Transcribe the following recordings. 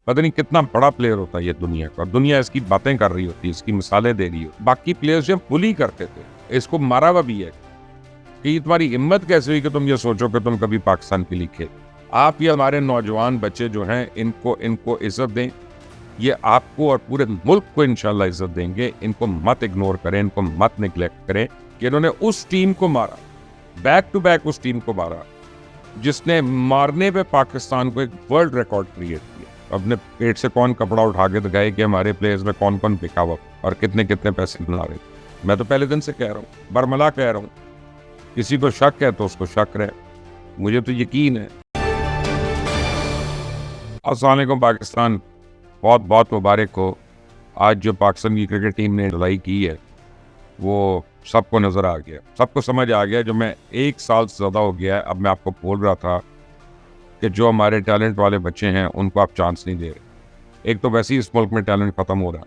पता नहीं कितना बड़ा प्लेयर होता है ये दुनिया का, दुनिया इसकी बातें कर रही होती है, इसकी मिसालें दे रही हो। बाकी प्लेयर्स जब बुली करते थे, इसको मारा हुआ भी है कि ये तुम्हारी हिम्मत कैसे हुई कि तुम ये सोचो कि तुम कभी पाकिस्तान के लिए खेल। आप ये हमारे नौजवान बच्चे जो हैं इनको इज्जत दें, ये आपको और पूरे मुल्क को इंशाल्लाह इज्जत देंगे। इनको मत इग्नोर करें, इनको मत निगलेक्ट करें कि इन्होंने उस टीम को मारा, बैक टू बैक उस टीम को मारा जिसने मारने पे पाकिस्तान को एक वर्ल्ड रिकॉर्ड क्रिएट किया। अपने पेट से कौन कपड़ा उठा के दिखाए कि हमारे प्लेयर्स में कौन कौन बिका हुआ और कितने कितने पैसे बना रहे थे। मैं तो पहले दिन से कह रहा हूँ, बरमला कह रहा हूँ, किसी को शक है तो उसको शक रहे, मुझे तो यकीन है। अस्सलाम वालेकुम पाकिस्तान, बहुत बहुत मुबारक हो। आज जो पाकिस्तान की क्रिकेट टीम ने लड़ाई की है वो सबको नज़र आ गया, सबको समझ आ गया। जो मैं 1 साल से ज़्यादा हो गया है, अब मैं आपको बोल रहा था कि जो हमारे टैलेंट वाले बच्चे हैं उनको आप चांस नहीं दे रहे। एक तो वैसे ही इस मुल्क में टैलेंट ख़त्म हो रहा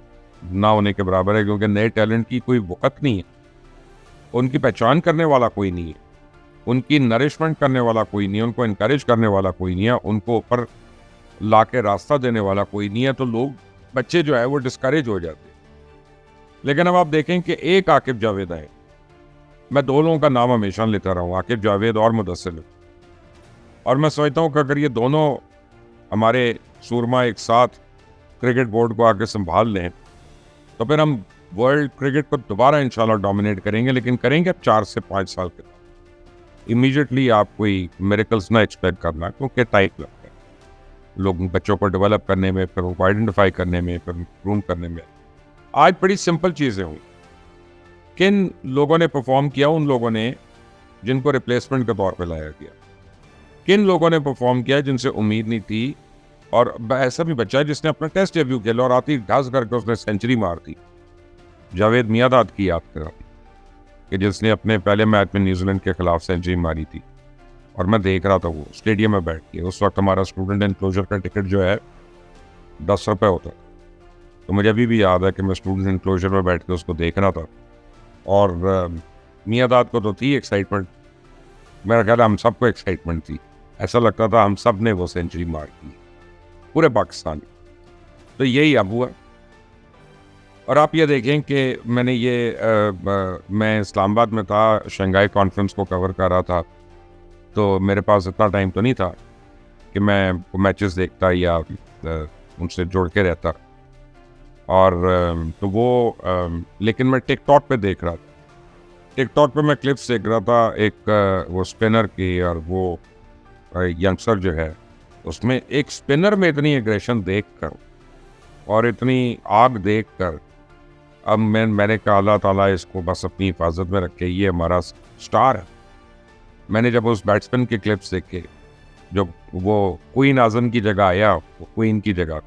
ना होने के बराबर है, क्योंकि नए टैलेंट की कोई वक़्त नहीं है, उनकी पहचान करने वाला कोई नहीं है, उनकी नरिशमेंट करने वाला कोई नहीं है, उनको इनकरेज करने वाला कोई नहीं है, उनको ऊपर ला के रास्ता देने वाला कोई नहीं है। तो लोग, बच्चे जो है वो डिस्करेज हो जाते हैं। लेकिन अब आप देखें कि एक आकिब जावेद आए, मैं 2 लोगों का नाम हमेशा लेता रहा हूँ, आकिब जावेद और मुदस्सिर, और मैं सोचता हूँ कि अगर ये दोनों हमारे सूरमा एक साथ क्रिकेट बोर्ड को आके संभाल लें तो फिर हम वर्ल्ड क्रिकेट को दोबारा इंशाल्लाह डोमिनेट करेंगे। लेकिन करेंगे अब 4 से 5 साल के बाद। इमीडिएटली आप कोई मिरेकल्स ना एक्सपेक्ट करना, क्योंकि टाइम लगता है लोग बच्चों को डेवलप करने में, फिर उनको आइडेंटिफाई करने में, फिर ग्रूम करने में। आज बड़ी सिंपल चीज़ें हुई। किन लोगों ने परफॉर्म किया? उन लोगों ने जिनको रिप्लेसमेंट के तौर पे लाया गया। किन लोगों ने परफॉर्म किया जिनसे उम्मीद नहीं थी? और ऐसा भी बच्चा है जिसने अपना टेस्ट डेब्यू खेला और आती ढास करके उसने सेंचुरी मार दी। जावेद मियांदाद की याद करा कि जिसने अपने पहले मैच में न्यूजीलैंड के खिलाफ सेंचुरी मारी थी, और मैं देख रहा था वो स्टेडियम में बैठ के। उस वक्त हमारा स्टूडेंट एनक्लोजर का टिकट जो है 10 रुपये होता था, तो मुझे अभी भी याद है कि मैं स्टूडेंट एनक्लोजर में बैठ के उसको देख रहा था। और मियांदाद को तो थी एक्साइटमेंट, मेरा ख्याल है हम सबको एक्साइटमेंट थी। ऐसा लगता था हम सब ने वो सेंचुरी मार दी, पूरे पाकिस्तान। तो यही अब हुआ। और आप ये देखें कि मैंने मैं इस्लामाबाद में था, शंघाई कॉन्फ्रेंस को कवर कर रहा था, तो मेरे पास इतना टाइम तो नहीं था कि मैं मैचेस देखता या उनसे जुड़ के रहता। और तो वो लेकिन मैं टिकटॉक पे देख रहा था, टिकटॉक पे मैं क्लिप्स देख रहा था एक वो स्पिनर की, और वो यंगस्टर जो है उसमें एक स्पिनर में इतनी एग्रेशन देखकर और इतनी आग देखकर अब मैंने कहा अल्लाह ताला इसको बस अपनी हिफाजत में रखे, ये हमारा स्टार है। मैंने जब उस बैट्समैन के क्लिप्स देखे, जब वो क्वीन आजम की जगह आया, वो क्वीन की जगह,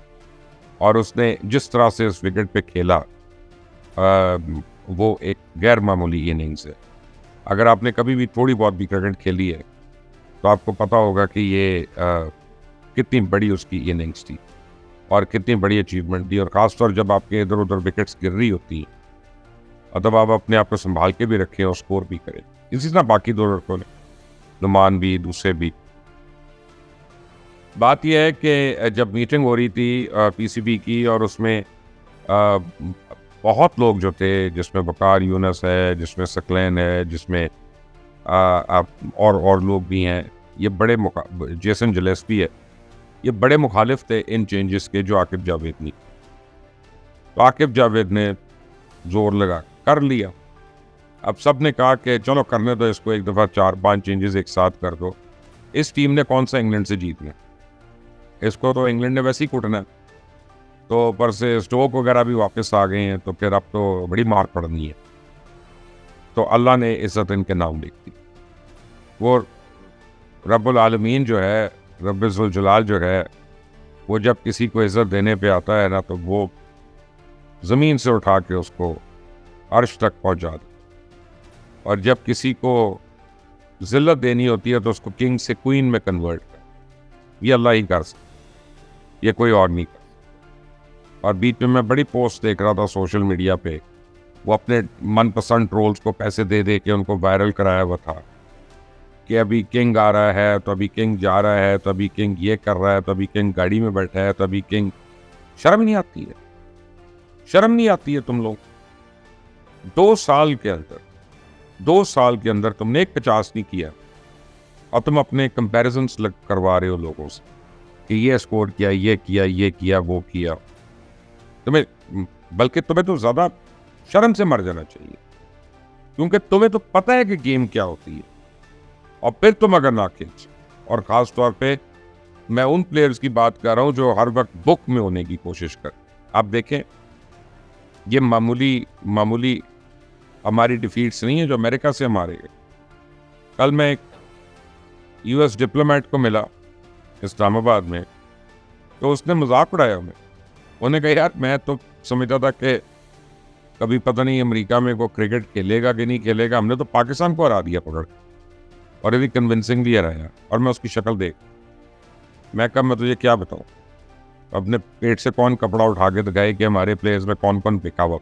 और उसने जिस तरह से उस विकेट पे खेला, वो एक गैर मामूली इनिंग्स है। अगर आपने कभी भी थोड़ी बहुत भी क्रिकेट खेली है तो आपको पता होगा कि ये कितनी बड़ी उसकी इनिंग्स थी और कितनी बड़ी अचीवमेंट थी। और ख़ासतौर जब आपके इधर उधर विकेट्स गिर रही होती हैं, और तब आप अपने आप को संभाल के भी रखें और स्कोर भी करें। इसी तरह बाकी 2 लड़कों ने, नुमान भी, दूसरे भी। बात यह है कि जब मीटिंग हो रही थी पीसीबी की, और उसमें बहुत लोग जो थे, जिसमें वकार यूनस है, जिसमें सकलैन है, जिसमें और लोग भी हैं, ये बड़े जेसन जिलेस्पी है, ये बड़े मुखालिफ थे इन चेंजेस के जो आकिब जावेद ने। तो आकिब जावेद ने जोर लगा कर लिया। अब सब ने कहा कि चलो करने दो इसको, एक दफ़ा 4-5 चेंजेस एक साथ कर दो। इस टीम ने कौन सा इंग्लैंड से जीतना, इसको तो इंग्लैंड ने वैसे ही कुटना। तो ऊपर से स्टोक वगैरह भी वापस आ गए हैं, तो फिर अब तो बड़ी मार पड़नी है। तो अल्लाह ने इज़्ज़त इनके नाम लिख दी। वो रब्बुल आलमीन जो है, रब्बुल जलाल जो है, वो जब किसी को इज़्ज़त देने पे आता है ना, तो वो ज़मीन से उठा के उसको अर्श तक पहुंचा दे। और जब किसी को ज़िल्लत देनी होती है तो उसको किंग से क्वीन में कन्वर्ट कर। ये अल्लाह ही कर सकता, ये कोई और नहीं कर सकता। और बीच में मैं बड़ी पोस्ट देख रहा था सोशल मीडिया पे, वो अपने मनपसंद ट्रोल्स को पैसे दे दे के उनको वायरल कराया हुआ था कि अभी किंग आ रहा है, तो अभी किंग जा रहा है, तो अभी किंग ये कर रहा है, तो अभी किंग गाड़ी में बैठा है, तो अभी किंग शर्म नहीं आती है? शर्म नहीं आती है तुम लोग? 2 साल के अंदर 2 साल के अंदर तुमने एक 50 नहीं किया और तुम अपने कंपैरिजन्स करवा रहे हो लोगों से कि ये स्कोर किया, ये किया, ये किया, वो किया। बल्कि तुम्हें तो ज्यादा शर्म से मर जाना चाहिए, क्योंकि तुम्हें तो पता है कि गेम क्या होती है। और फिर तुम अगर नाखिज, और खास तौर पे मैं उन प्लेयर्स की बात कर रहा हूं जो हर वक्त बुक में होने की कोशिश कर। आप देखें, ये मामूली हमारी डिफीट्स नहीं है जो अमेरिका से हमारे। कल मैं एक यूएस डिप्लोमेट को मिला इस्लामाबाद में, तो उसने मजाक उड़ाया हमें। उन्होंने कहा यार मैं तो समझता था कि कभी पता नहीं अमेरिका में वो क्रिकेट खेलेगा कि नहीं खेलेगा, हमने तो पाकिस्तान को हरा दिया पकड़, और यदि कन्विंसिंगली हराया। और मैं उसकी शक्ल देख, मैं कब मैं तुझे क्या बताऊं, अपने पेट से कौन कपड़ा उठा के दिखाए कि हमारे प्लेयर्स में कौन कौन पिका हुआ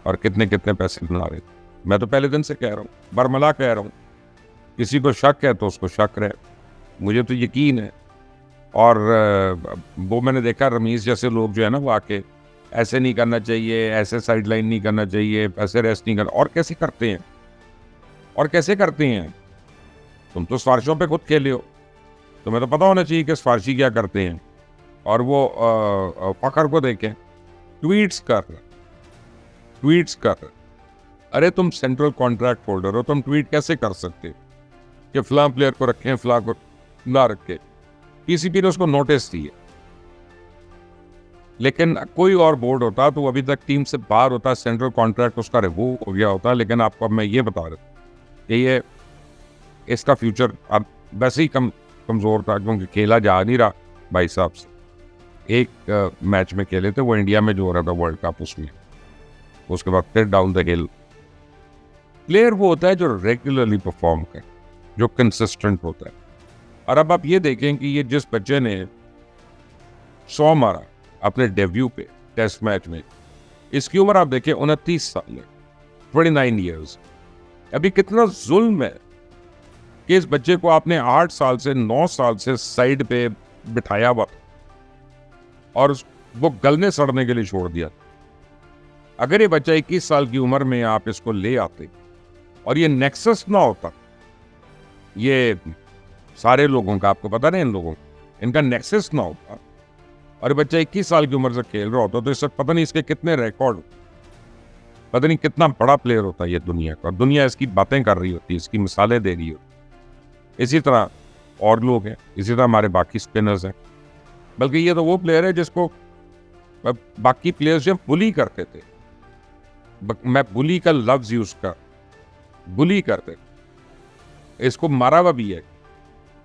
और कितने कितने पैसे बना रहे थे। मैं तो पहले दिन से कह रहा हूँ, बरमला कह रहा हूँ, किसी को शक है तो उसको शक रहे, मुझे तो यकीन है। और वो मैंने देखा रमीज जैसे लोग जो है ना, वो आके ऐसे नहीं करना चाहिए, ऐसे साइड लाइन नहीं करना चाहिए, ऐसे रेस्ट नहीं करना, और कैसे करते हैं, और कैसे करते हैं। तुम तो सिफारिशों पे खुद खेले हो, तुम्हें तो पता होना चाहिए कि सिफारिशी क्या करते हैं। और वो फखर को देखें, ट्वीट्स कर। अरे तुम सेंट्रल कॉन्ट्रैक्ट होल्डर हो, तुम ट्वीट कैसे कर सकते हो कि फलां प्लेयर को रखें, फलां को ना रखे। पीसीबी ने उसको नोटिस दिए, लेकिन कोई और बोर्ड होता तो वो अभी तक टीम से बाहर होता, सेंट्रल कॉन्ट्रैक्ट उसका रिवू हो गया होता। लेकिन आपको अब मैं ये बता रहा हूँ कि ये इसका फ्यूचर अब वैसे ही कमजोर था, क्योंकि खेला जा नहीं रहा भाई साहब से। एक मैच में खेले थे वो इंडिया में जो हो रहा था वर्ल्ड कप, उसमें उसके बाद फिर डाउन द हिल। प्लेयर वो होता है जो रेगुलरली परफॉर्म करे, जो कंसिस्टेंट होता है। और अब आप ये देखें कि ये जिस बच्चे ने 100 मारा अपने डेब्यू पे टेस्ट मैच में, इसकी उम्र आप देखें 29 साल है, 29 ईयर्स। अभी कितना जुल्म है कि इस बच्चे को आपने 8 साल से 9 साल से साइड पे बिठाया हुआ और वो गलने सड़ने के लिए छोड़ दिया। अगर ये बच्चा 21 साल की उम्र में आप इसको ले आते और ये नेक्सस ना होता, ये सारे लोगों का, आपको पता नहीं इन लोगों का, इनका नेक्सस ना होता और बच्चा 21 साल की उम्र से खेल रहा होता, तो इस वक्त पता नहीं इसके कितने रिकॉर्ड, पता नहीं कितना बड़ा प्लेयर होता है ये दुनिया का। दुनिया इसकी बातें कर रही होती, इसकी मिसालें दे रही होती। इसी तरह और लोग हैं, इसी तरह हमारे बाकी स्पिनर्स हैं। बल्कि ये तो वो प्लेयर है जिसको बाकी प्लेयर्स जो बुली करते थे, मैं बुली का लफ्ज यूज कर, बुली करते, इसको मारा हुआ भी है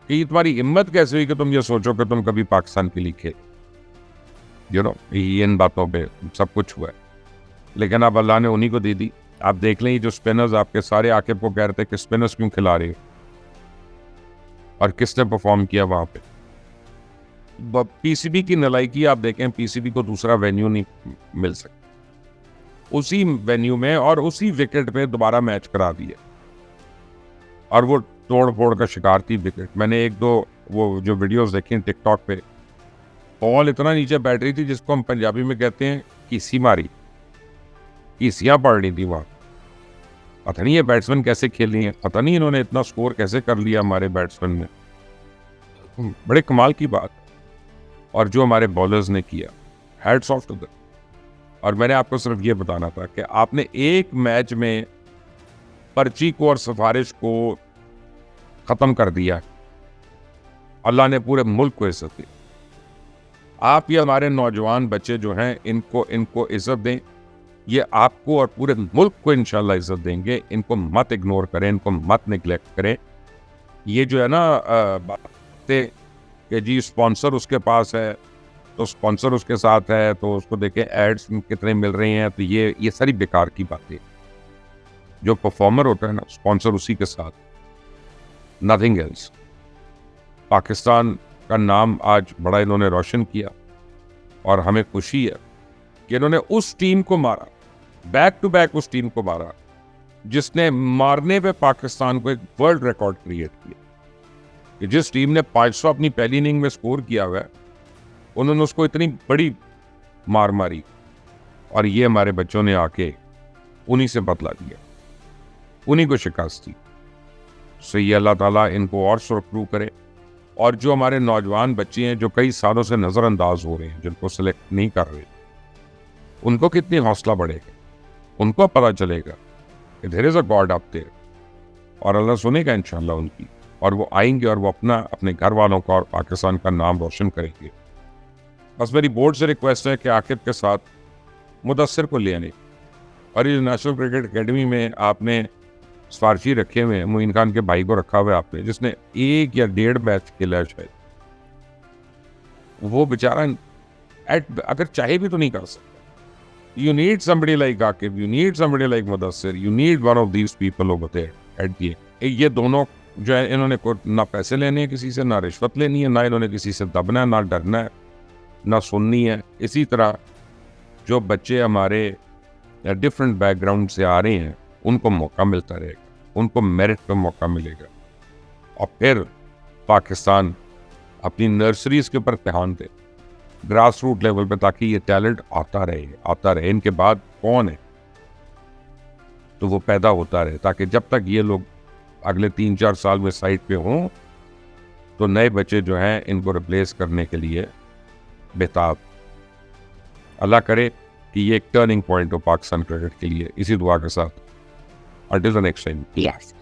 कि तुम्हारी हिम्मत कैसे हुई कि तुम ये सोचो कि तुम कभी पाकिस्तान के लिए खेल। इन बातों पे सब कुछ हुआ है, लेकिन अब अल्लाह ने उन्हीं को दे दी। आप देख लें, जो स्पिनर्स आपके सारे आके को कह रहे थे कि स्पिनर्स क्यों खिला रहे हो, और किसने परफॉर्म किया वहां पे। पीसीबी की नलायकी आप देखें, पीसीबी को दूसरा वेन्यू नहीं मिल सकता, उसी वेन्यू में और उसी विकेट पे दोबारा मैच करा दिया, और वो तोड़ फोड़ का शिकार थी विकेट। मैंने एक दो वो जो वीडियोस देखी टिकटॉक पे, बॉल इतना नीचे बैठ रही थी जिसको हम पंजाबी में कहते हैं कीसी मारी, कीसियां पड़ रही थी वहां। पता नहीं ये बैट्समैन कैसे खेल रही है, पता नहीं इन्होंने इतना स्कोर कैसे कर लिया हमारे बैट्समैन ने। बड़े कमाल की बात। और जो हमारे बॉलर्स ने किया, हैट्स ऑफ टू देम। और मैंने आपको सिर्फ ये बताना था कि आपने एक मैच में पर्ची को और सिफारिश को खत्म कर दिया, अल्लाह ने पूरे मुल्क को इज्जत दी। आप ये हमारे नौजवान बच्चे जो हैं, इनको इज्जत दें, ये आपको और पूरे मुल्क को इंशाल्लाह इज्जत देंगे। इनको मत इग्नोर करें, इनको मत निगलेक्ट करें। ये जो है ना बातें कि जी स्पॉन्सर उसके पास है तो स्पॉन्सर उसके साथ है तो उसको देखें एड्स कितने मिल रहे हैं, तो ये सारी बेकार की बातें। जो परफॉर्मर होता है ना, स्पॉन्सर उसी के साथ, नथिंग एल्स। पाकिस्तान का नाम आज बड़ा इन्होंने रोशन किया और हमें खुशी है कि इन्होंने उस टीम को मारा, बैक टू बैक उस टीम को मारा जिसने मारने पे पाकिस्तान को एक वर्ल्ड रिकॉर्ड क्रिएट किया। कि जिस टीम ने 500 अपनी पहली इनिंग में स्कोर किया हुआ है, उन्होंने उसको इतनी बड़ी मार मारी, और ये हमारे बच्चों ने आके उन्हीं से बदला लिया, उन्हीं को शिकस्त दी। सो ये अल्लाह ताला इनको और सुरखरू करे। और जो हमारे नौजवान बच्चे हैं जो कई सालों से नज़रअंदाज हो रहे हैं, जिनको सेलेक्ट नहीं कर रहे, उनको कितनी हौसला बढ़ेगा, उनको पता चलेगा कि there is a God up there, और अल्लाह सुनेगा इंशाअल्लाह उनकी, और वो आएंगे और वो अपने घर वालों का और पाकिस्तान का नाम रोशन करेंगे। बस मेरी बोर्ड से रिक्वेस्ट है कि आकिब के साथ मुदस्सिर को ले आने, और ये नेशनल क्रिकेट अकेडमी में आपने सिफारशी रखे हुए हैं, मोइन खान के भाई को रखा हुआ है आपने, जिसने 1 या 1.5 मैच खेला है शायद, वो बेचारा अगर चाहे भी तो नहीं कर सकता। You need somebody like Aqib, you need somebody like Mudassir, you need one of these people over there at the end। ये दोनों जो है, इन्होंने ना पैसे लेने हैं किसी से, ना रिश्वत लेनी है, ना इन्होंने किसी से दबना है, ना डरना है, ना सुननी है। इसी तरह जो बच्चे हमारे डिफरेंट बैकग्राउंड से आ रहे हैं, उनको मौका मिलता रहेगा, उनको मेरिट पे मौका मिलेगा, और फिर पाकिस्तान अपनी नर्सरीज के ऊपर ध्यान दे, ग्रास रूट लेवल पे, ताकि ये टैलेंट आता रहे। इनके बाद कौन है तो वो पैदा होता रहे, ताकि जब तक ये लोग अगले 3-4 साल में साइड पे हों, तो नए बच्चे जो हैं इनको रिप्लेस करने के लिए बेताब। अल्लाह करे कि ये एक टर्निंग पॉइंट हो पाकिस्तान क्रिकेट के लिए। इसी दुआ के साथ, until the next time। Yes.